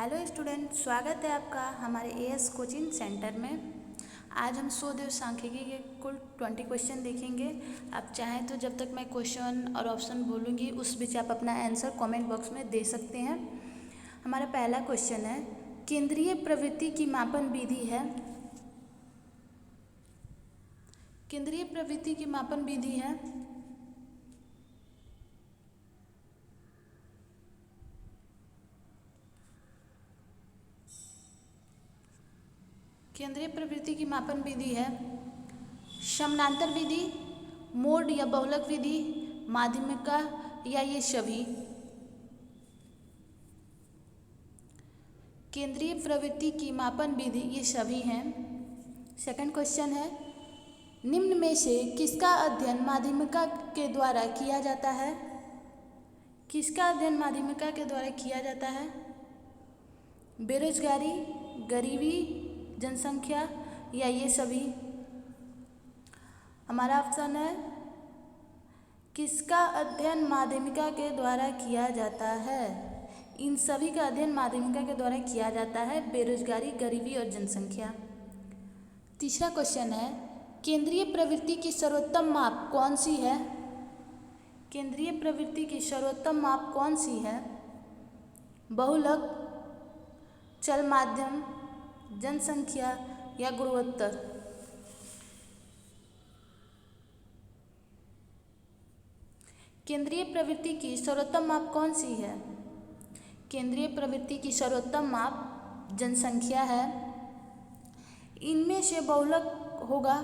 Hello student, स्वागत है आपका हमारे एएस कोचिंग सेंटर में। आज हम सूद एवं सांख्यिकी के कुल 20 क्वेश्चन देखेंगे। आप चाहें तो जब तक मैं क्वेश्चन और ऑप्शन बोलूँगी उस बीच आप अपना आंसर कमेंट बॉक्स में दे सकते हैं। हमारा पहला क्वेश्चन है, केंद्रीय प्रवृत्ति की मापन विधि है। केंद्रीय प्रवृत्ति की मापन विधि है केंद्रीय प्रवृत्ति की मापन विधि है समानांतर विधि, मोड या बहुलक विधि, माध्यिका या ये सभी। केंद्रीय प्रवृत्ति की मापन विधि ये सभी हैं। सेकंड क्वेश्चन है, निम्न में से किसका अध्ययन माध्यिका के द्वारा किया जाता है? किसका अध्ययन माध्यिका के द्वारा किया जाता है? बेरोजगारी, गरीबी, जनसंख्या या ये सभी। हमारा ऑप्शन है किसका अध्ययन माध्यिका के द्वारा किया जाता है? इन सभी का अध्ययन माध्यिका के द्वारा किया जाता है, बेरोजगारी, गरीबी और जनसंख्या। तीसरा क्वेश्चन है, केंद्रीय प्रवृत्ति की सर्वोत्तम माप कौन सी है? केंद्रीय प्रवृत्ति की सर्वोत्तम माप कौन सी है? बहुलक, चल माध्यम, जनसंख्या या गुणोत्तर। केंद्रीय प्रवृत्ति की सर्वोत्तम माप कौन सी है? केंद्रीय प्रवृत्ति की सर्वोत्तम माप जनसंख्या है। इनमें से बहुलक होगा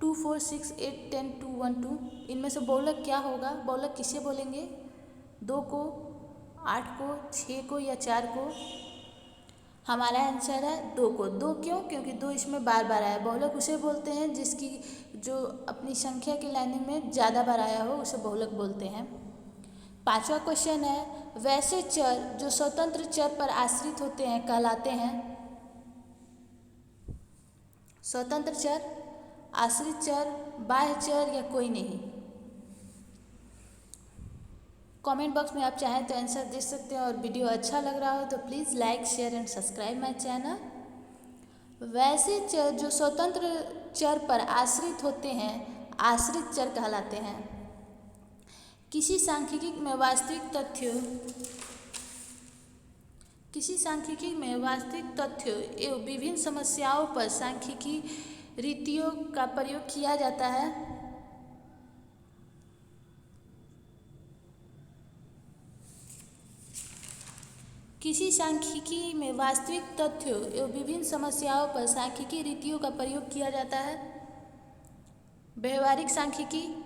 2, 4, 6, 8, 10, 2, 1, 2। इनमें से बहुलक क्या होगा? बहुलक किसे बोलेंगे? 2 को, 8 को, 6 को या 4 को? हमारा आंसर है 2 को। 2 क्यों? क्योंकि 2 इसमें बार बार आया। बहुलक उसे बोलते हैं जिसकी जो अपनी संख्या की लाइनिंग में ज़्यादा बार आया हो उसे बहुलक बोलते हैं। पांचवा क्वेश्चन है, वैसे चर जो स्वतंत्र चर पर आश्रित होते हैं कहलाते हैं? स्वतंत्र चर, आश्रित चर, बाह्य चर या कोई नहीं। कमेंट बॉक्स में आप चाहें तो आंसर दे सकते हैं और वीडियो अच्छा लग रहा हो तो please like, share and subscribe my channel. वैसे चर जो स्वतंत्र चर पर आश्रित होते हैं आश्रित चर कहलाते हैं। किसी सांख्यिकी में वास्तविक तथ्यों एवं विभिन्न समस्याओं पर सांख्यिकी रीतियों का प्रयोग किया जाता है। किसी सांख्यिकी में वास्तविक तथ्यों एवं विभिन्न समस्याओं पर सांख्यिकी रीतियों का प्रयोग किया जाता है। व्यवहारिक सांख्यिकी,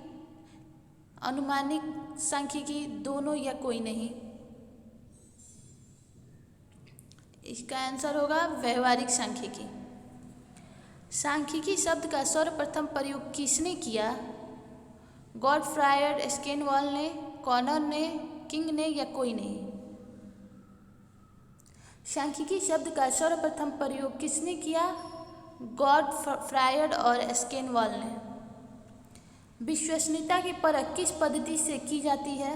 अनुमानिक सांख्यिकी, दोनों या कोई नहीं। इसका आंसर होगा व्यवहारिक सांख्यिकी। सांख्यिकी शब्द का सर्वप्रथम प्रयोग किसने किया? गॉटफ्रायड स्केनवॉल ने, कॉनर ने, किंग ने या कोई नहीं। सांख्यिकी शब्द का सर्वप्रथम प्रयोग किसने किया? गॉटफ्रायड और स्केनवॉल ने। विश्वसनीयता की परख किस पद्धति से की जाती है?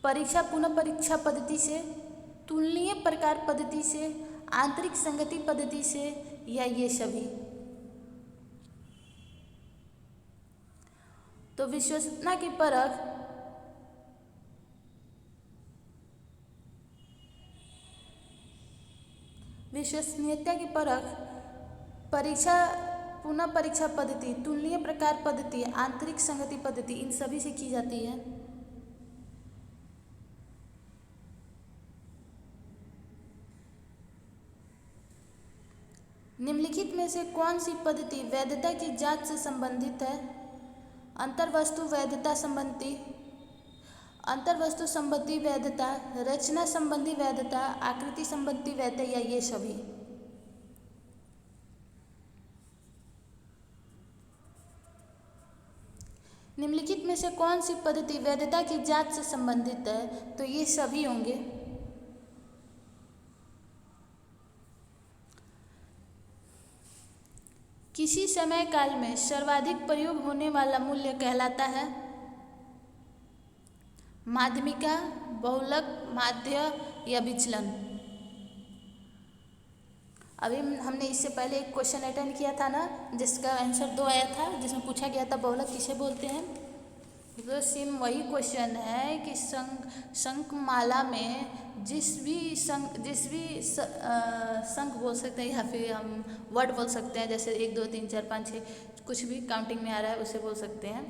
परीक्षा पुनः परीक्षा पद्धति से, तुलनीय प्रकार पद्धति से, आंतरिक संगति पद्धति से या ये सभी। तो विश्वसनीयता की परख परीक्षा पुनः परीक्षा पद्धति, तुलनीय प्रकार पद्धति, आंतरिक संगति पद्धति, इन सभी से की जाती है। निम्नलिखित में से कौन सी पद्धति वैधता की जांच से संबंधित है? अंतर्वस्तु वैधता संबंधी, अंतर्वस्तु संबंधी वैधता, रचना संबंधी वैधता, आकृति संबंधी वैधता या ये सभी। निम्नलिखित में से कौन सी पद्धति वैधता की जांच से संबंधित है? तो ये सभी होंगे। किसी समय काल में सर्वाधिक प्रयोग होने वाला मूल्य कहलाता है? माध्यिका, बहुलक, माध्य या विचलन। अभी हमने इससे पहले एक क्वेश्चन अटेंड किया था ना, जिसका आंसर 2 आया था, जिसमें पूछा गया था बहुलक किसे बोलते हैं। तो सेम वही क्वेश्चन है कि शंखमाला में जिस भी शंख बोल सकते हैं या फिर हम वर्ड बोल सकते हैं, जैसे 1 2 3 4 5 6 कुछ भी काउंटिंग में आ रहा है उसे बोल सकते हैं।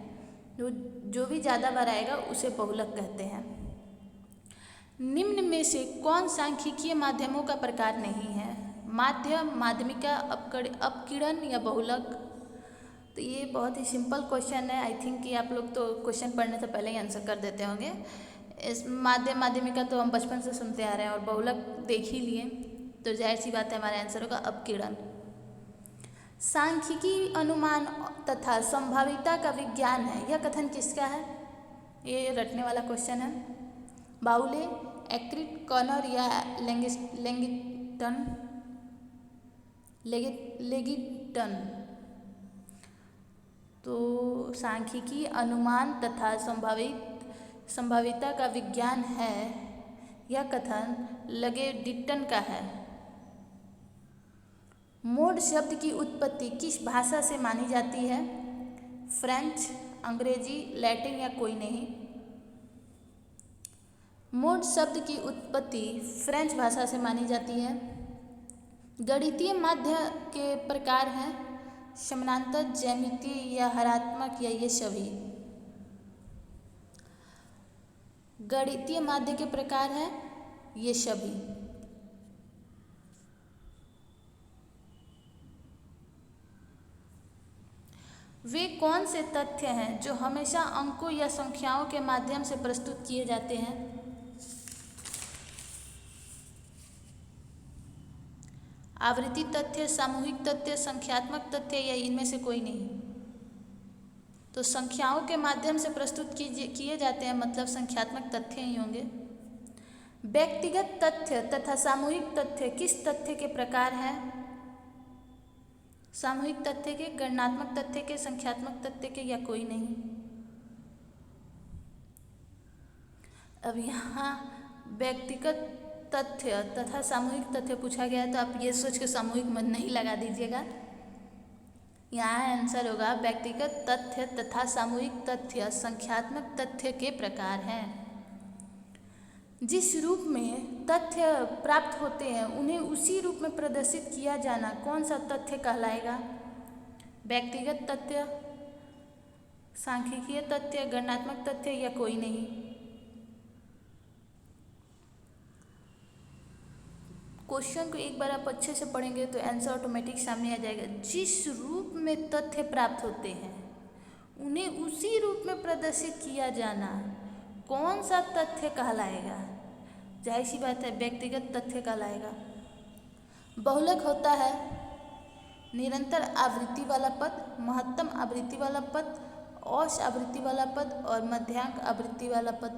जो भी ज़्यादा बार आएगा उसे बहुलक कहते हैं। निम्न में से कौन सांख्यिकीय माध्यमों का प्रकार नहीं है? माध्यम, माध्यमिका, अपकिरण या बहुलक। तो ये बहुत ही सिंपल क्वेश्चन है। आई थिंक कि आप लोग तो क्वेश्चन पढ़ने से पहले ही आंसर कर देते होंगे। इस माध्यम, माध्यमिका तो हम बचपन से सुनते आ रहे हैं और बहुलक देख ही लिए, तो जाहिर सी बात है हमारा आंसर होगा अपकिरण। सांख्यिकी अनुमान तथा संभाविता का विज्ञान है, यह कथन किसका है? ये रटने वाला क्वेश्चन है। बाउले, एक्रिट, कॉनर या लेगिटन। तो सांख्यिकी अनुमान तथा संभाविता का विज्ञान है, यह कथन लेगिटन का है। मोड शब्द की उत्पत्ति किस भाषा से मानी जाती है? फ्रेंच, अंग्रेजी, लैटिन या कोई नहीं। मोड शब्द की उत्पत्ति फ्रेंच भाषा से मानी जाती है। गणितीय माध्य के प्रकार हैं समानांतर, ज्यामितीय या हरात्मक या ये सभी। गणितीय माध्य के प्रकार हैं ये सभी। वे कौन से तथ्य हैं जो हमेशा अंकों या संख्याओं के माध्यम से प्रस्तुत किए जाते हैं? आवृत्ति तथ्य, सामूहिक तथ्य, संख्यात्मक तथ्य या इनमें से कोई नहीं। तो संख्याओं के माध्यम से प्रस्तुत किए जाते हैं, मतलब संख्यात्मक तथ्य ही होंगे। व्यक्तिगत तथ्य तथा सामूहिक तथ्य किस तथ्य के प्रकार हैं? सामूहिक तथ्य के, गणनात्मक तथ्य के, संख्यात्मक तथ्य के या कोई नहीं। अब यहाँ व्यक्तिगत तथ्य तथा सामूहिक तथ्य पूछा गया है, तो आप ये सोच के सामूहिक मत नहीं लगा दीजिएगा। यहाँ आंसर होगा व्यक्तिगत तथ्य तथा सामूहिक तथ्य संख्यात्मक तथ्य के प्रकार हैं। जिस रूप में तथ्य प्राप्त होते हैं उन्हें उसी रूप में प्रदर्शित किया जाना कौन सा तथ्य कहलाएगा? व्यक्तिगत तथ्य, सांख्यिकीय तथ्य, गणनात्मक तथ्य या कोई नहीं। क्वेश्चन को एक बार आप अच्छे से पढ़ेंगे तो आंसर ऑटोमेटिक सामने आ जाएगा। जिस रूप में तथ्य प्राप्त होते हैं उन्हें उसी रूप में प्रदर्शित किया जाना कौन सा तथ्य कहलाएगा? जाहिर सी बात है व्यक्तिगत तथ्य कहलाएगा। बहुलक होता है निरंतर आवृत्ति वाला पद, महत्तम आवृत्ति वाला पद, औसत आवृत्ति वाला पद और मध्यांक आवृत्ति वाला पद,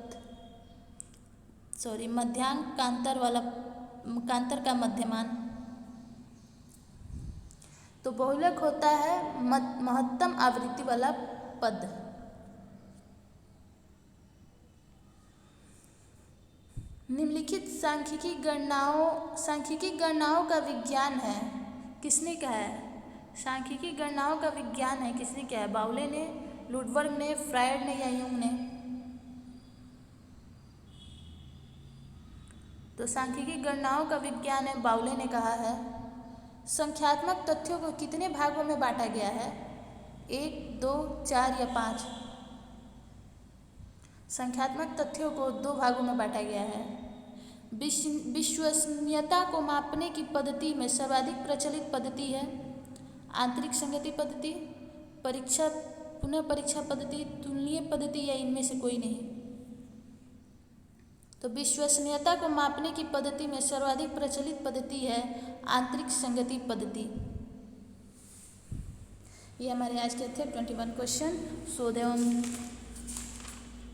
मध्यांक कांतर का मध्यमान। तो बहुलक होता है महत्तम आवृत्ति वाला पद। निम्नलिखित सांख्यिकी गणनाओं का विज्ञान है, किसने कहा है? सांख्यिकी गणनाओं का विज्ञान है किसने कहा है? बाउले ने, लुडवर्ग ने, फ्रायड ने या यूंग ने? तो सांख्यिकी गणनाओं का विज्ञान है बाउले ने कहा है। संख्यात्मक तथ्यों को कितने भागों में बांटा गया है? 1, 2, 4 या 5? संख्यात्मक तथ्यों को 2 भागों में बांटा गया है। विश्वसनीयता को मापने की पद्धति में सर्वाधिक प्रचलित पद्धति है आंतरिक संगति पद्धति, पुनः परीक्षा पद्धति, तुलनीय पद्धति या इनमें से कोई नहीं। तो विश्वसनीयता को मापने की पद्धति में सर्वाधिक प्रचलित पद्धति है आंतरिक संगति पद्धति। ये हमारे आज के थे 21 क्वेश्चन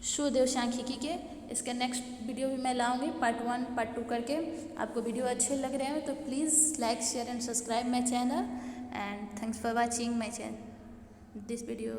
शोध सांख्यिकी के। इसके नेक्स्ट वीडियो भी मैं लाऊंगी पार्ट 1 पार्ट 2 करके। आपको वीडियो अच्छे लग रहे हैं तो please like share and subscribe my channel and thanks for watching my channel this video.